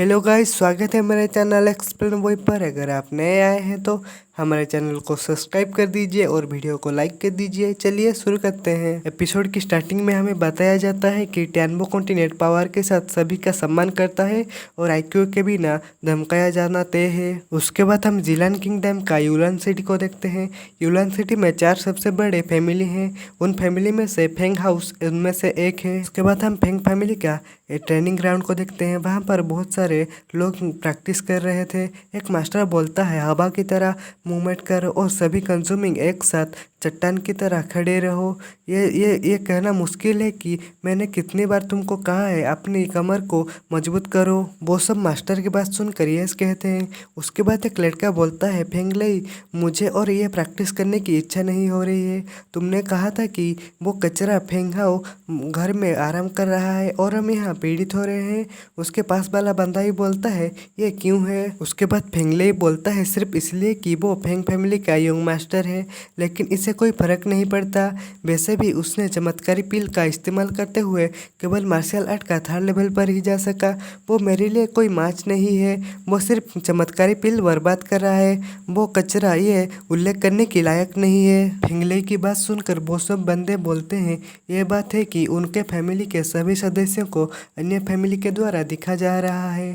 Hello guys, स्वागत है मेरे चैनल एक्सप्लेन बॉय पर। अगर आप नए आए हैं तो हमारे चैनल को सब्सक्राइब कर दीजिए और वीडियो को लाइक कर दीजिए। चलिए शुरू करते हैं। एपिसोड की स्टार्टिंग में हमें बताया जाता है कि टैनबो कॉन्टिनेंट पावर के साथ सभी का सम्मान करता है और आईक्यू के बिना धमकाया जाना तय है। उसके बाद हम जिलान किंगडम का यूलान सिटी को देखते हैं। यूलान सिटी में 4 सबसे बड़े फैमिली हैं। उन फैमिली में से फेंग हाउस उनमें से एक है। उसके बाद हम फेंग फैमिली का ट्रेनिंग ग्राउंड को देखते हैं। वहाँ पर बहुत सारे लोग प्रैक्टिस कर रहे थे। एक मास्टर बोलता है हवा की तरह मूवमेंट करो और सभी कंज्यूमिंग एक साथ चट्टान की तरह खड़े रहो। ये कहना मुश्किल है कि मैंने कितनी बार तुमको कहा है अपनी कमर को मजबूत करो। वो सब मास्टर की बात सुनकर यस कहते हैं। उसके बाद एक लड़का बोलता है फेंगलई, मुझे और ये प्रैक्टिस करने की इच्छा नहीं हो रही है। तुमने कहा था कि वो कचरा फेंगाओ घर में आराम कर रहा है और हम यहाँ पीड़ित हो रहे हैं। उसके पास वाला बंदा ही बोलता है ये क्यों है। उसके बाद फेंगले बोलता है सिर्फ इसलिए कि वो फेंग फैमिली का यंग मास्टर है, लेकिन इसे कोई फर्क नहीं पड़ता। वैसे भी उसने चमत्कारी पिल का इस्तेमाल करते हुए केवल मार्शल आर्ट का 3rd लेवल पर ही जा सका। वो मेरे लिए कोई मैच नहीं है। वो सिर्फ चमत्कारी पिल बर्बाद कर रहा है। वो कचरा ये उल्लेख करने के लायक नहीं है। फेंगले की बात सुनकर वो सब बंदे बोलते हैं ये बात है कि उनके फैमिली के सभी सदस्यों को अन्य फैमिली के द्वारा दिखा जा रहा है।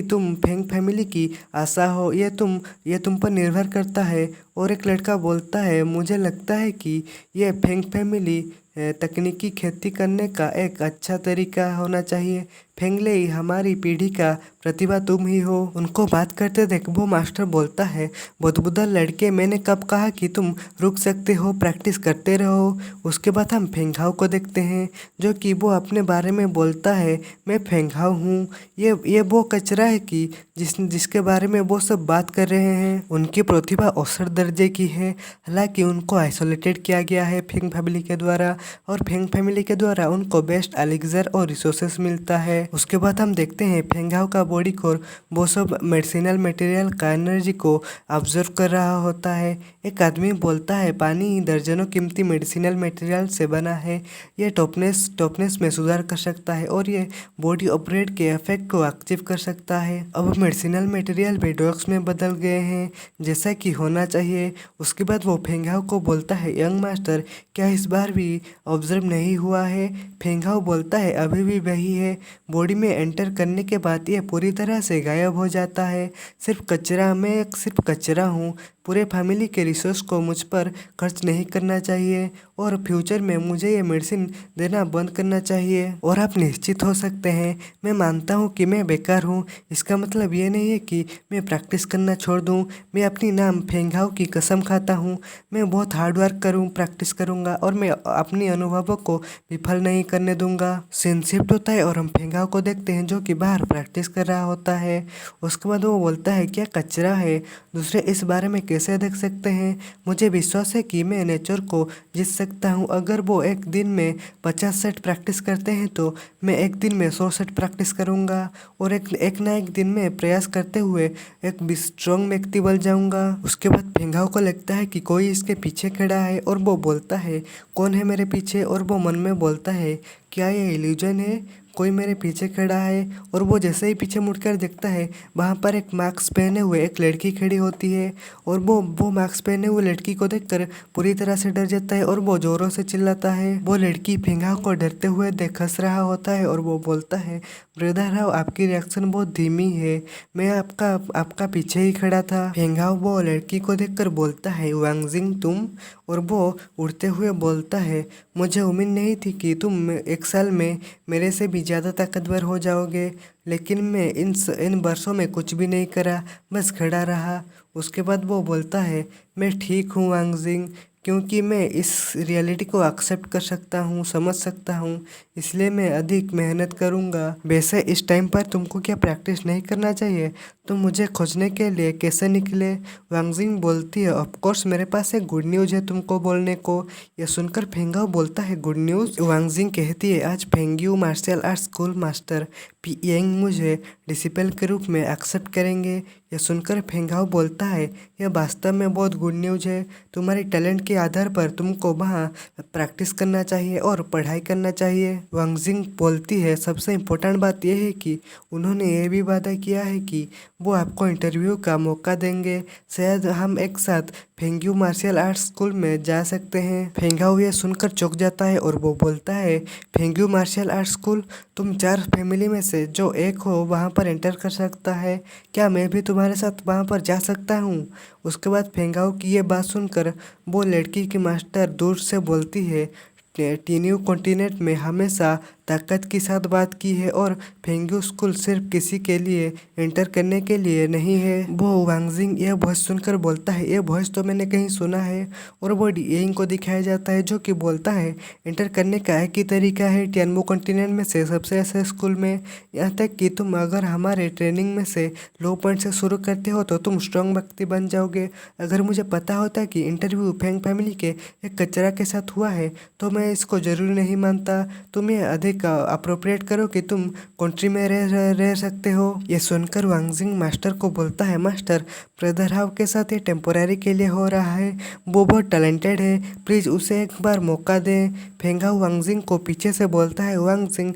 तुम फेंग फैमिली की आशा हो, ये तुम पर निर्भर करता है। और एक लड़का बोलता है मुझे लगता है कि ये फेंग फैमिली तकनीकी खेती करने का एक अच्छा तरीका होना चाहिए। फेंगले हमारी पीढ़ी का प्रतिभा तुम ही हो। उनको बात करते देख वो मास्टर बोलता है बुदबुदा लड़के, मैंने कब कहा कि तुम रुक सकते हो, प्रैक्टिस करते रहो। उसके बाद हम फेंगहाओ को देखते हैं जो कि वो अपने बारे में बोलता है मैं फेंगहाओ हूँ। ये वो कचरा है कि जिसके बारे में वो सब बात कर रहे हैं। उनकी प्रतिभा औसत दर्जे की है। हालांकि उनको आइसोलेटेड किया गया है फेंग फैमिली के द्वारा और फेंग फैमिली के द्वारा उनको बेस्ट एलिक्सर और रिसोर्सेस मिलता है। उसके बाद हम देखते हैं फेंगहाओ का बॉडी कोर वो सब मेडिसिनल मटेरियल का एनर्जी को ऑब्जर्व कर रहा होता है। एक आदमी बोलता है पानी दर्जनों कीमती मेडिसिनल मटेरियल से बना है। ये टॉपनेस में सुधार कर सकता है और ये बॉडी ऑपरेट के इफेक्ट को एक्टिव कर सकता है। अब मेडिसिनल मटेरियल भी ड्रग्स में बदल गए हैं जैसा कि होना चाहिए। उसके बाद वो फेंगहाओ को बोलता है यंग मास्टर, क्या इस बार भी ऑब्जर्व नहीं हुआ है। फेंगहाओ बोलता है अभी भी वही है। बॉडी में एंटर करने के बाद ये पूरी तरह से गायब हो जाता है। मैं सिर्फ कचरा हूँ। पूरे फैमिली के रिसोर्स को मुझ पर खर्च नहीं करना चाहिए और फ्यूचर में मुझे ये मेडिसिन देना बंद करना चाहिए। और आप निश्चित हो सकते हैं मैं मानता हूँ कि मैं बेकार हूँ। इसका मतलब ये नहीं है कि मैं प्रैक्टिस करना छोड़ दूँ। मैं अपनी नाम फेंगहाओ की कसम खाता हूँ। मैं बहुत हार्ड वर्क प्रैक्टिस करूँगा और मैं अपनी अनुभवों को विफल नहीं करने दूंगा। सीन शिफ्ट होता है और हम फेंगहाओ को देखते हैं जो कि बाहर प्रैक्टिस कर रहा होता है। उसके बाद वो बोलता है क्या कचरा है, दूसरे इस बारे में कैसे देख सकते हैं। मुझे विश्वास है कि मैं नेचर को जीत सकता हूँ। अगर वो एक दिन में 50 सेट प्रैक्टिस करते हैं तो मैं एक दिन में 100 सेट प्रैक्टिस करूँगा और एक ना एक दिन में प्रयास करते हुए एक स्ट्रॉन्ग व्यक्ति बन जाऊँगा। उसके बाद फेंगहाओ को लगता है कि कोई इसके पीछे खड़ा है और वो बोलता है कौन है मेरे पीछे। और वो मन में बोलता है क्या ये इल्यूजन है, कोई मेरे पीछे खड़ा है। और वो जैसे ही पीछे मुड़कर देखता है वहाँ पर एक मास्क पहने हुए एक लड़की खड़ी होती है और वो मास्क पहने हुए लड़की को देखकर पूरी तरह से डर जाता है और वो जोरों से चिल्लाता है। वो लड़की फेंगहाओ को डरते हुए देख हंस रहा होता है और वो बोलता है ब्रदर हाउ, आपकी रिएक्शन बहुत धीमी है, मैं आपका पीछे ही खड़ा था। फेंगहाओ वो लड़की को देखकर बोलता है वांगजिंग तुम। और वो उड़ते हुए बोलता है मुझे उम्मीद नहीं थी कि तुम 1 साल में मेरे से भी ज़्यादा ताकतवर हो जाओगे, लेकिन मैं इन वर्षों में कुछ भी नहीं करा, बस खड़ा रहा। उसके बाद वो बोलता है मैं ठीक हूँ वांगजिंग, क्योंकि मैं इस रियलिटी को एक्सेप्ट कर सकता हूँ, समझ सकता हूँ, इसलिए मैं अधिक मेहनत करूँगा। वैसे इस टाइम पर तुमको क्या प्रैक्टिस नहीं करना चाहिए, तुम मुझे खोजने के लिए कैसे निकले। वांगजिंग बोलती है ऑफ कोर्स मेरे पास एक गुड न्यूज़ है तुमको बोलने को। यह सुनकर फेंगहाओ बोलता है गुड न्यूज़। वांगजिंग कहती है आज Fengyu martial art school master Pi Yang मुझे डिसिपल के रूप में एक्सेप्ट करेंगे। यह सुनकर फेंगाओ बोलता है, यह वास्तव में बहुत गुड न्यूज़ है। तुम्हारे टैलेंट के आधार पर तुमको वहाँ प्रैक्टिस करना चाहिए और पढ़ाई करना चाहिए। वांगजिंग बोलती है, सबसे इम्पोर्टेंट बात यह है कि उन्होंने ये भी वादा किया है कि वो आपको इंटरव्यू का मौका देंगे। शायद हम एक साथ फेंग्यू मार्शल आर्ट्स स्कूल में जा सकते हैं। फेंगाओ यह सुनकर चौंक जाता है और वो बोलता है, फेंग्यू मार्शल आर्ट्स स्कूल, तुम 4 फैमिली में से जो एक हो वहाँ पर एंटर कर सकता है। क्या मैं भी तुम्हारे साथ वहाँ पर जा सकता हूँ? उसके बाद फेंगाओ की ये बात सुनकर वो लड़की की मास्टर दूर से बोलती है, टीन्यू कॉन्टिनेंट में हमेशा ताकत के साथ बात की है और फेंग्यू स्कूल सिर्फ किसी के लिए एंटर करने के लिए नहीं है। वो वांगजिंग यह वॉइस सुनकर बोलता है, ये वॉइस तो मैंने कहीं सुना है। और वो डीइंग को दिखाया जाता है जो कि बोलता है, एंटर करने का एक ही तरीका है, टियानमो कॉन्टिनेंट में से सबसे ऐसे स्कूल में। यहाँ तक कि तुम अगर हमारे ट्रेनिंग में से लो पॉइंट से शुरू करते हो तो तुम स्ट्रॉन्ग व्यक्ति बन जाओगे। अगर मुझे पता होता कि इंटरव्यू फेंग फैमिली के एक कचरा के साथ हुआ है तो मैं इसको जरूरी नहीं मानता। तुम ये अधिक अप्रोप्रिएट करो कि तुम कंट्री में रह सकते हो। ये सुनकर वांगजिंग मास्टर को बोलता है, मास्टर ब्रदर हाउ के साथ ये टेम्पोररी के लिए हो रहा है, वो बहुत टैलेंटेड है, प्लीज़ उसे एक बार मौका दें। फेंगाओ वांगजिंग को पीछे से बोलता है, वांगजिंग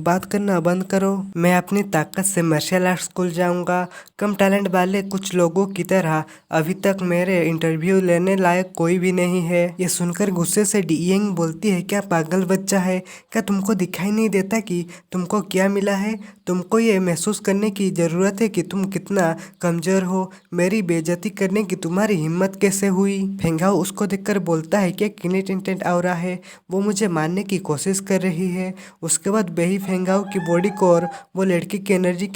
बात करना बंद करो, मैं अपनी ताकत से मार्शल आर्ट स्कूल जाऊंगा। कम टैलेंट वाले कुछ लोगों की तरह अभी तक मेरे इंटरव्यू लेने लायक कोई भी नहीं है। ये सुनकर गुस्से से डीइंग बोलती है, क्या पागल बच्चा है, क्या तुमको दिखाई नहीं देता कि तुमको क्या मिला है? तुमको ये महसूस करने की ज़रूरत है कि तुम कितना कमज़ोर हो। मेरी बेइज्जती करने की तुम्हारी हिम्मत कैसे हुई? फेंगाओ उसको देखकर बोलता है कि किनिट इंटेंट आ रहा है, वो मुझे मारने की कोशिश कर रही है। उसके बाद बेही फेंगाओ की बॉडी को और वो लड़की की एनर्जी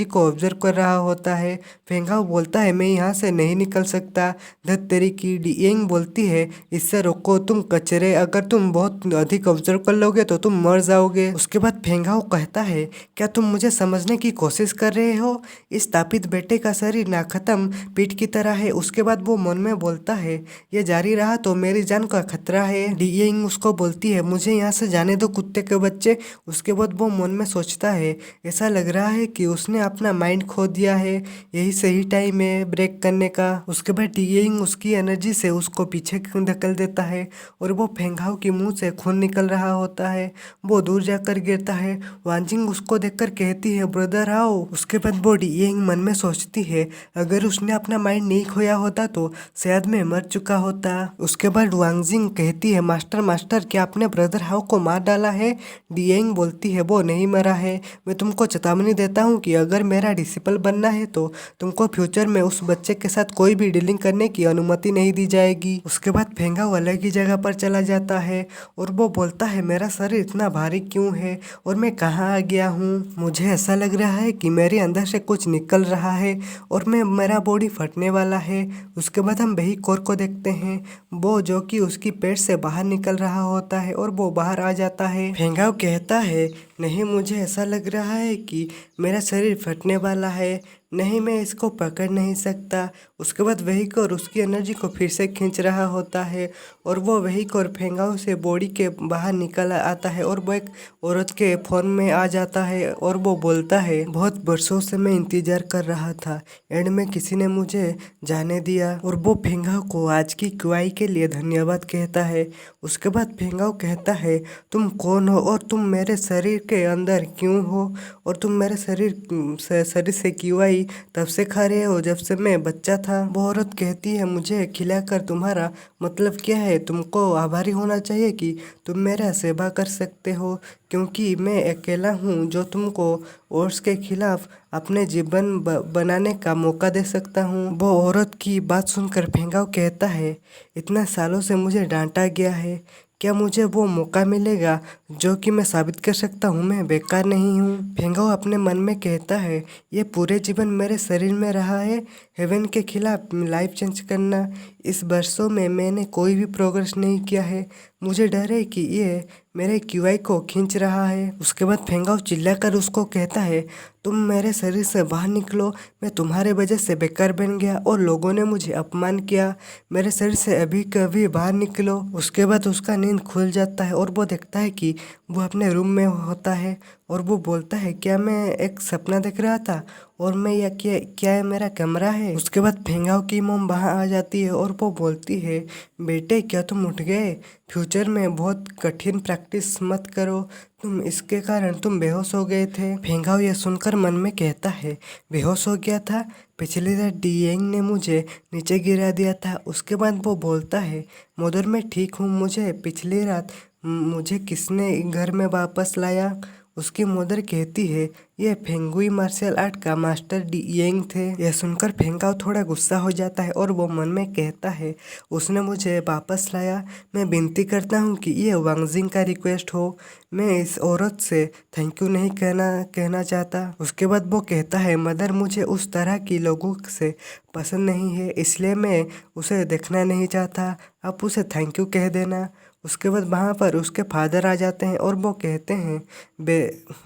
को ऑब्जर्व कर रहा होता है। फेंगाओ बोलता है, मैं यहाँ से नहीं निकल सकता। धत तेरी की डीइंग बोलती है, इससे रोको तुम कचरे, अगर तुम बहुत अधिक ऑब्जर्व कर लोगे तो तुम मर जाओगे। उसके बाद फेंगाओ कहता है, क्या तुम मुझे समझने की कोशिश कर रहे हो? इस तापित बेटे का शरीर ना खत्म पीठ की तरह है। उसके बाद वो मन में बोलता है, ये जारी रहा तो मेरी जान का खतरा है। डीइंग उसको बोलती है, मुझे यहाँ से जाने दो कुत्ते के बच्चे। उसके बाद वो मन में सोचता है, ऐसा लग रहा है कि उसने अपना माइंड खो दिया है, यही सही टाइम है ब्रेक करने का। उसके बाद डीइंग उसकी एनर्जी से उसको पीछे धकेल देता है और वो फेंगाओ के मुंह से खून निकल रहा होता है। वो दूर जाकर गिरता है। वांजिंग उसको देखकर कहती है, ब्रदर आओ। उसके बाद वो डीइंग मन में सोचती है, अगर उसने अपना माइंड नहीं खोया होता तो शायद मैं मर चुका होता। उसके बाद वांगजिंग कहती है, मास्टर क्या आपने ब्रदर हाउ को मार डाला है? डीइंग बोलती है, वो नहीं मरा है। मैं तुमको चेतावनी देता हूँ कि अगर मेरा डिसिपल बनना है तो तुमको फ्यूचर में उस बच्चे के साथ कोई भी डीलिंग करने की अनुमति नहीं दी जाएगी। उसके बाद फेंगाओ अलग ही जगह पर चला जाता है और वो बोलता है, मेरा शरीर इतना भारी क्यों है और मैं कहाँ आ गया हूँ? मुझे ऐसा लग रहा है कि मेरे अंदर से कुछ निकल रहा है और मेरा बॉडी फटने वाला है। उसके बाद हम बेही कोर को देखते हैं, वो जो कि उसकी पेट से बाहर निकल रहा होता है और वो बाहर आ जाता है। फेंगाओ कहता है, नहीं मुझे ऐसा लग रहा है कि मेरा शरीर फटने वाला है, नहीं मैं इसको पकड़ नहीं सकता। उसके बाद वेहिकोर उसकी एनर्जी को फिर से खींच रहा होता है और वो वेहिकोर फेंगाओ से बॉडी के बाहर निकल आता है और वो एक औरत के फॉर्म में आ जाता है और वो बोलता है, बहुत वर्षों से मैं इंतजार कर रहा था, एंड में किसी ने मुझे जाने दिया। और वो फेंगाओ को आज की क्वाई के लिए धन्यवाद कहता है। उसके बाद फेंगाओ कहता है, तुम कौन हो और तुम मेरे शरीर के अंदर क्यों हो और तुम मेरे शरीर से क्वाई तब से खा रहे हो जब से मैं बच्चा था। वो औरत कहती है, मुझे खिलाकर तुम्हारा मतलब क्या है? तुमको आभारी होना चाहिए कि तुम मेरा सेवा कर सकते हो, क्योंकि मैं अकेला हूँ जो तुमको ओट्स के खिलाफ अपने जीवन बनाने का मौका दे सकता हूँ। वो औरत की बात सुनकर फेंगाओ कहता है, इतना सालों से मुझे डांटा गया है, क्या मुझे वो मौका मिलेगा जो कि मैं साबित कर सकता हूँ मैं बेकार नहीं हूँ? फेंगाओ अपने मन में कहता है, ये पूरे जीवन मेरे शरीर में रहा है हेवन के खिलाफ लाइफ चेंज करना। इस वर्षों में मैंने कोई भी प्रोग्रेस नहीं किया है, मुझे डर है कि ये मेरे क्यूआई को खींच रहा है। उसके बाद फेंगाओ चिल्लाकर उसको कहता है, तुम मेरे शरीर से बाहर निकलो, मैं तुम्हारे वजह से बेकार बन गया और लोगों ने मुझे अपमान किया, मेरे शरीर से अभी कभी बाहर निकलो। उसके बाद उसका नींद खुल जाता है और वो देखता है कि वो अपने रूम में होता है और वो बोलता है क्या मैं एक सपना देख रहा था और मैं या क्या ये मेरा कमरा है। उसके बाद फेंगाओ की मोम वहाँ आ जाती है और वो बोलती है बेटे क्या तुम उठ गए, फ्यूचर में बहुत कठिन प्रैक्टिस मत करो, तुम इसके कारण तुम बेहोश हो गए थे। फेंगाओ यह सुनकर मन में कहता है बेहोश हो गया था, पिछली रात डियांग ने मुझे नीचे गिरा दिया था। उसके बाद वो बोलता है मदर मैं ठीक हूँ, मुझे पिछली रात मुझे किसने घर में वापस लाया। उसकी मदर कहती है ये फेंगुई मार्शल आर्ट का मास्टर डियांग थे। यह सुनकर फेंगाओ थोड़ा गुस्सा हो जाता है और वो मन में कहता है उसने मुझे वापस लाया, मैं विनती करता हूँ कि ये वांगजिंग का रिक्वेस्ट हो, मैं इस औरत से थैंक यू नहीं कहना चाहता। उसके बाद वो कहता है मदर मुझे उस तरह की लोगों से पसंद नहीं है, इसलिए मैं उसे देखना नहीं चाहता, आप उसे थैंक यू कह देना। उसके बाद वहाँ पर उसके फादर आ जाते हैं और वो कहते हैं बे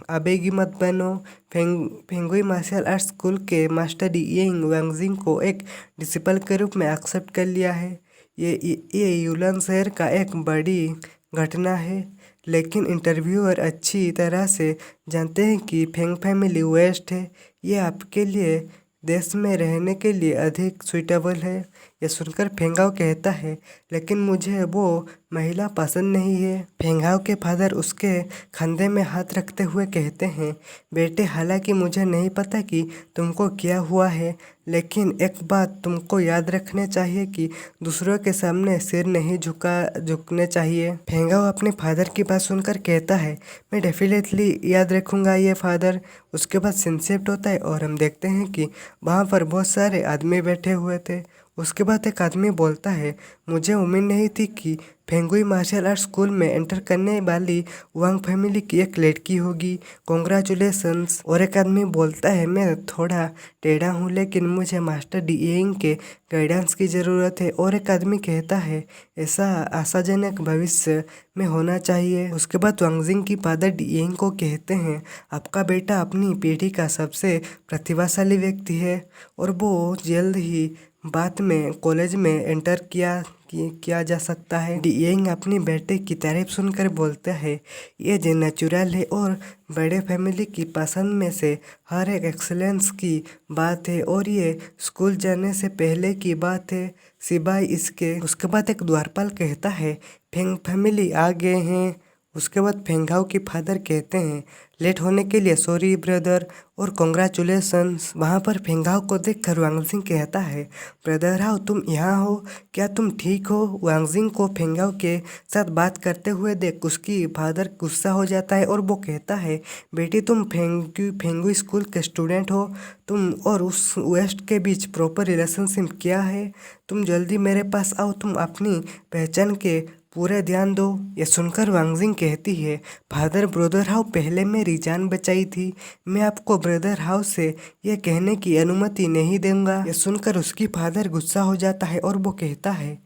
आबेगी मत बनो, फेंगुई मार्शल आर्ट स्कूल के मास्टर डियांग वांगजिंग को एक डिसिपल के रूप में एक्सेप्ट कर लिया है। ये यूलन शहर का एक बड़ी घटना है, लेकिन इंटरव्यूअर अच्छी तरह से जानते हैं कि फेंग फैमिली वेस्ट है, ये आपके लिए देश में रहने के लिए अधिक सुइटेबल है। यह सुनकर फेंगाओ कहता है लेकिन मुझे वो महिला पसंद नहीं है। फेंगाओ के फादर उसके कंधे में हाथ रखते हुए कहते हैं बेटे हालांकि मुझे नहीं पता कि तुमको क्या हुआ है, लेकिन एक बात तुमको याद रखने चाहिए कि दूसरों के सामने सिर नहीं झुकने चाहिए। फेंगाओ अपने फादर की बात सुनकर कहता है मैं डेफिनेटली याद रखूंगा ये फादर। उसके बाद सनसेट होता है और हम देखते हैं कि वहाँ पर बहुत सारे आदमी बैठे हुए थे। उसके बाद एक आदमी बोलता है मुझे उम्मीद नहीं थी कि फेंगुई मार्शल आर्ट स्कूल में एंटर करने वाली वांग फैमिली की एक लड़की होगी, कॉन्ग्रेचुलेसन्स। और एक आदमी बोलता है मैं थोड़ा टेढ़ा हूँ लेकिन मुझे मास्टर डियांग के गाइडेंस की ज़रूरत है। और एक आदमी कहता है ऐसा आशाजनक भविष्य में होना चाहिए। उसके बाद वांगजिंग की फादर डियांग को कहते हैं आपका बेटा अपनी पीढ़ी का सबसे प्रतिभाशाली व्यक्ति है और वो जल्द ही बाद में कॉलेज में एंटर किया जा सकता है। डियांग अपनी बेटे की तारीफ सुनकर बोलता है ये जो नेचुरल है और बड़े फैमिली की पसंद में से हर एक एक्सेलेंस की बात है और ये स्कूल जाने से पहले की बात है सिवाय इसके। उसके बाद एक द्वारपाल कहता है फेंग फैमिली आ गए हैं। उसके बाद फेंगाओ की फादर कहते हैं लेट होने के लिए सॉरी ब्रदर और कॉन्ग्रेचुलेसन्स। वहाँ पर फेंगाओ को देखकर वांगजिंग कहता है ब्रदर हाउ तुम यहाँ हो, क्या तुम ठीक हो। वांगजिंग को फेंगाओ के साथ बात करते हुए देख उसकी फादर गुस्सा हो जाता है और वो कहता है बेटी तुम फेंगुई स्कूल के स्टूडेंट हो, तुम और उस वेस्ट के बीच प्रॉपर रिलेशनशिप क्या है, तुम जल्दी मेरे पास आओ, तुम अपनी पहचान के पूरे ध्यान दो। यह सुनकर वांगजिंग कहती है फादर ब्रदर हाउ पहले मेरी जान बचाई थी, मैं आपको ब्रदर हाउ से यह कहने की अनुमति नहीं दूंगा। यह सुनकर उसकी फादर गुस्सा हो जाता है और वो कहता है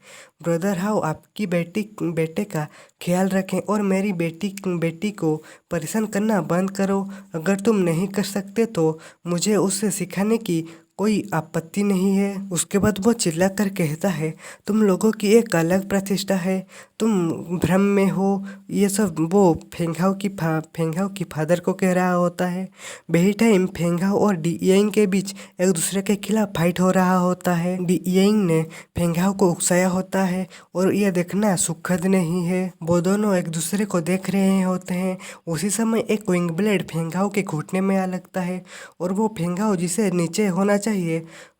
ब्रदर हाउ आपकी बेटे का ख्याल रखें और मेरी बेटी को परेशान करना बंद करो, अगर तुम नहीं कर सकते तो मुझे उससे सिखाने की कोई आपत्ति नहीं है। उसके बाद वो चिल्लाकर कहता है तुम लोगों की एक अलग प्रतिष्ठा है, तुम भ्रम में हो। ये सब वो फेंगाओ की फादर को कह रहा होता है। वही टाइम फेंगाओ और डियांग के बीच एक दूसरे के खिलाफ फाइट हो रहा होता है। डियांग ने फेंगाओ को उकसाया होता है और यह देखना सुखद नहीं है। वो दोनों एक दूसरे को देख रहे होते हैं। उसी समय एक विंग ब्लेड फेंगाओ के घुटने में आ लगता है और वो फेंगाओ जिसे नीचे होना चाहिए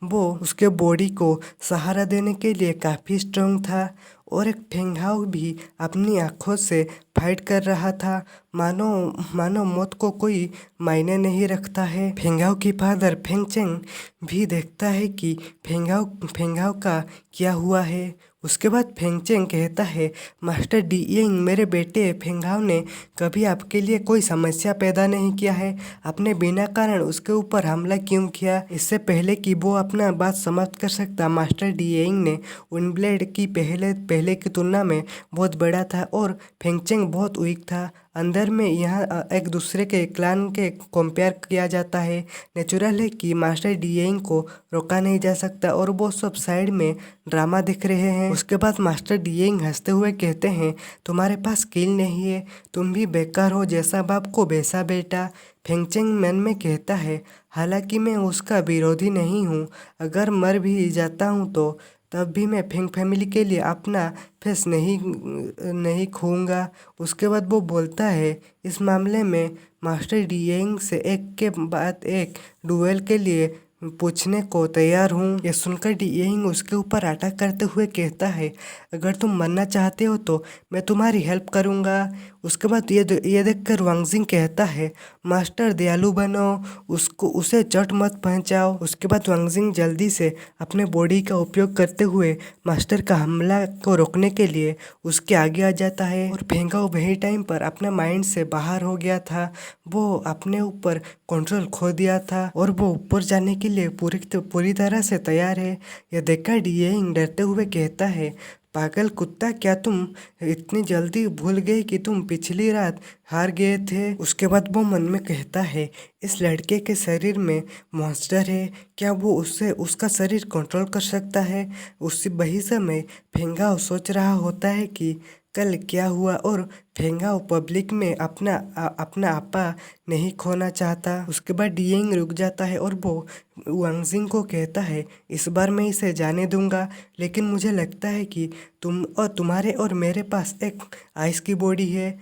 वो उसके बॉडी को सहारा देने के लिए काफ़ी स्ट्रांग था और एक फेंगाओ भी अपनी आँखों से फाइट कर रहा था। मानो मौत को कोई मायने रखता है। फेंगाओ की फादर फेंगचेंग भी देखता है कि फेंगाओ का क्या हुआ है। उसके बाद फेंगचेंग कहता है मास्टर डियांग मेरे बेटे फेंगाओ ने कभी आपके लिए कोई समस्या पैदा नहीं किया है, आपने बिना कारण उसके ऊपर हमला क्यों किया। इससे पहले कि वो अपना बात समाप्त कर सकता मास्टर डियांग ने विंगब्लेड की पहले की तुलना में बहुत बड़ा था और फेंगचेंग बहुत वीक था। अंदर में यहाँ एक दूसरे के क्लान के कंपेयर किया जाता है। नेचुरल है कि मास्टर डीएइंग को रोका नहीं जा सकता और वो सब साइड में ड्रामा दिख रहे हैं। उसके बाद मास्टर डीएइंग हंसते हुए कहते हैं, तुम्हारे पास स्किल नहीं है, तुम भी बेकार हो, जैसा बाप को वैसा बेटा। फेंगचेंग मन में कहता है, हालांकि मैं उसका विरोधी नहीं हूँ, अगर मर भी जाता हूँ तो तब भी मैं फेंग फैमिली के लिए अपना फेस नहीं खोऊंगा। उसके बाद वो बोलता है, इस मामले में मास्टर डीएइंग से एक के बाद एक डुएल के लिए पूछने को तैयार हूँ। ये सुनकर डीएइंग उसके ऊपर अटैक करते हुए कहता है, अगर तुम मरना चाहते हो तो मैं तुम्हारी हेल्प करूँगा। उसके बाद ये देखकर वांगजिंग कहता है, मास्टर दयालु बनो, उसे चोट मत पहुंचाओ। उसके बाद वांगजिंग जल्दी से अपने बॉडी का उपयोग करते हुए मास्टर का हमला को रोकने के लिए उसके आगे आ जाता है। और फेंगाओ वही टाइम पर अपने माइंड से बाहर हो गया था, वो अपने ऊपर कंट्रोल खो दिया था और वो ऊपर जाने के लिए पूरी तरह से तैयार है। यह देखकर डीएइंग डरते हुए कहता है, पागल कुत्ता, क्या तुम इतनी जल्दी भूल गए कि तुम पिछली रात हार गए थे। उसके बाद वो मन में कहता है, इस लड़के के शरीर में मॉन्स्टर है, क्या वो उसका शरीर कंट्रोल कर सकता है। उसी वही समय फेंगाओ सोच रहा होता है कि कल क्या हुआ और फेंगाओ पब्लिक में अपना आपा नहीं खोना चाहता। उसके बाद डीएइंग रुक जाता है और वो वांगजिंग को कहता है, इस बार मैं इसे जाने दूंगा, लेकिन मुझे लगता है कि तुम्हारे और मेरे पास एक आइस की बॉडी है,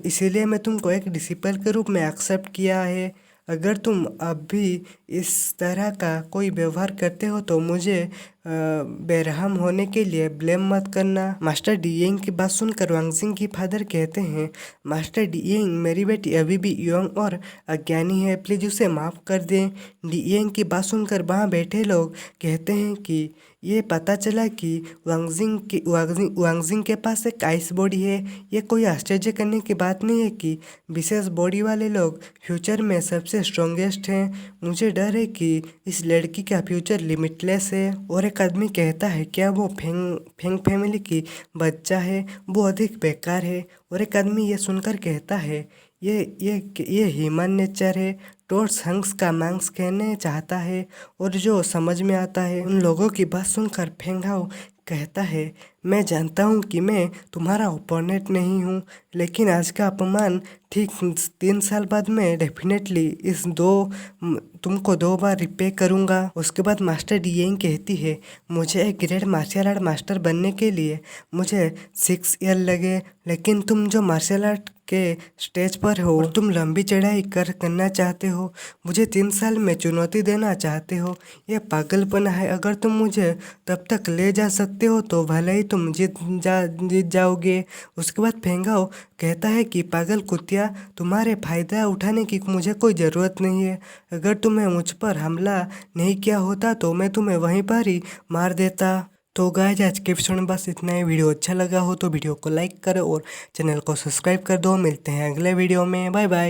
इसीलिए मैं तुमको एक डिसिपल के रूप में एक्सेप्ट किया है। अगर तुम अब भी इस तरह का कोई व्यवहार करते हो तो मुझे बेरहम होने के लिए ब्लेम मत करना। मास्टर डीएइंग की बात सुनकर वांगजिंग की फादर कहते हैं, मास्टर डीएइंग, मेरी बेटी अभी भी यंग और अज्ञानी है, प्लीज उसे माफ़ कर दें। डीएइंग की बात सुनकर वहाँ बैठे लोग कहते हैं कि ये पता चला कि वांगजिंग के पास एक आइस बॉडी है। ये कोई आश्चर्य करने की बात नहीं है कि विशेष बॉडी वाले लोग फ्यूचर में सबसे स्ट्रॉन्गेस्ट हैं। मुझे डर है कि इस लड़की का फ्यूचर लिमिटलेस है। और एक आदमी कहता है, क्या वो फेंग फैमिली की बच्चा है, वो अधिक बेकार है। और एक आदमी ये सुनकर कहता है, ये ह्यूमन नेचर है, टोर्स हंक्स का मांस कहने चाहता है और जो समझ में आता है। उन लोगों की बात सुनकर फेंगाओ कहता है, मैं जानता हूँ कि मैं तुम्हारा ओपोनेंट नहीं हूँ, लेकिन आज का अपमान ठीक 3 साल बाद मैं डेफिनेटली तुमको 2 बार रिपे करूँगा। उसके बाद मास्टर डीएइंग कहती है, मुझे एक ग्रेट मार्शल आर्ट मास्टर बनने के लिए मुझे 6 ईयर लगे, लेकिन तुम जो मार्शल आर्ट के स्टेज पर हो और तुम लंबी चढ़ाई करना चाहते हो, मुझे 3 साल में चुनौती देना चाहते हो, यह पागलपना है। अगर तुम मुझे तब तक ले जा सकते हो तो भले ही तुम जीत जाओगे। उसके बाद फेंगाओ कहता है कि पागल कुतिया, तुम्हारे फायदा उठाने की मुझे कोई ज़रूरत नहीं है। अगर तुम्हें मुझ पर हमला नहीं किया होता तो मैं तुम्हें वहीं पर ही मार देता। तो गाइस, आज के एपिसोड में बस इतना ही। वीडियो अच्छा लगा हो तो वीडियो को लाइक करो और चैनल को सब्सक्राइब कर दो। मिलते हैं अगले वीडियो में, बाय बाय।